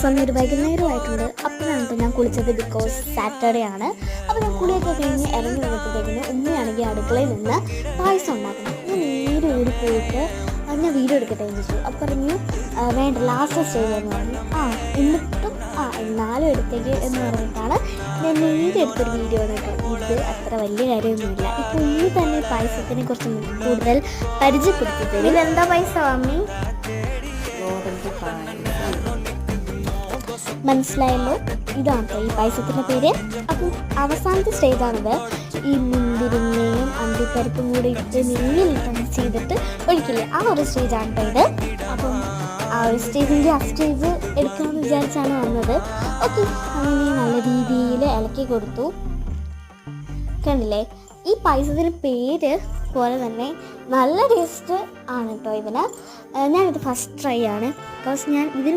സമയം ഒരു വൈകുന്നേരമായിട്ടുണ്ട്. അപ്പോഴാണ് കേട്ടോ ഞാൻ കുളിച്ചത്. ബിക്കോസ് സാറ്റർഡേ ആണ്. അപ്പോൾ ഞാൻ കുളിയൊക്കെ കഴിഞ്ഞ് ഇറങ്ങി വന്നപ്പോഴത്തേക്കിന് ഉമ്മയാണെങ്കിൽ അടുക്കളയിൽ നിന്ന് പായസം ഉണ്ടാക്കണം. ഞാൻ നേരെ ഓടി പോയിട്ട് ഞാൻ വീഡിയോ എടുക്കട്ടെ എന്ന് ചോദിച്ചു. അപ്പോൾ പറഞ്ഞു വേണ്ട, ലാസ്റ്റ് സ്റ്റേജ് എന്ന് പറഞ്ഞു. എന്നിട്ടും എന്നാലും എടുത്തേക്ക് എന്ന് പറഞ്ഞിട്ടാണ് ഞാൻ നേരെ എടുത്തൊരു വീഡിയോ ആണ് കേട്ടോ. ഇത് അത്ര വലിയ കാര്യമൊന്നുമില്ല. ഇപ്പോൾ ഉമ്മി തന്നെ പായസത്തിനെ കുറിച്ച് കൂടുതൽ പരിചയപ്പെടുത്തി. ഇതെന്താ പായസം അമ്മി? മനസ്സിലായല്ലോ, ഇതാണ് ഈ പായസത്തിൻ്റെ പേര്. അപ്പം അവസാനത്തെ സ്റ്റേജാണിത്. ഈ മുന്തിരിങ്ങയും അണ്ടിപ്പരിപ്പും കൂടി ഇട്ട് നെയ്യിലിട്ട് മിക്സ് ചെയ്തിട്ട് ഒഴിക്കില്ലേ, ആ ഒരു സ്റ്റേജാണ് കേട്ടോ ഇത്. അപ്പം ആ ഒരു സ്റ്റേജിൻ്റെ ആ സ്റ്റേജ് എടുക്കാമെന്ന് വിചാരിച്ചാണ് വന്നത്. ഓക്കെ, അങ്ങനെ നല്ല രീതിയിൽ ഇളക്കി കൊടുത്തു. കണ്ടില്ലേ, ഈ പായസത്തിൻ്റെ പേര് പോലെ തന്നെ നല്ല ടേസ്റ്റ് ആണ് കേട്ടോ ഇതിന്. ഞാനിത് ഫസ്റ്റ് ട്രൈ ആണ്. ബിക്കോസ് ഞാൻ ഇതിന്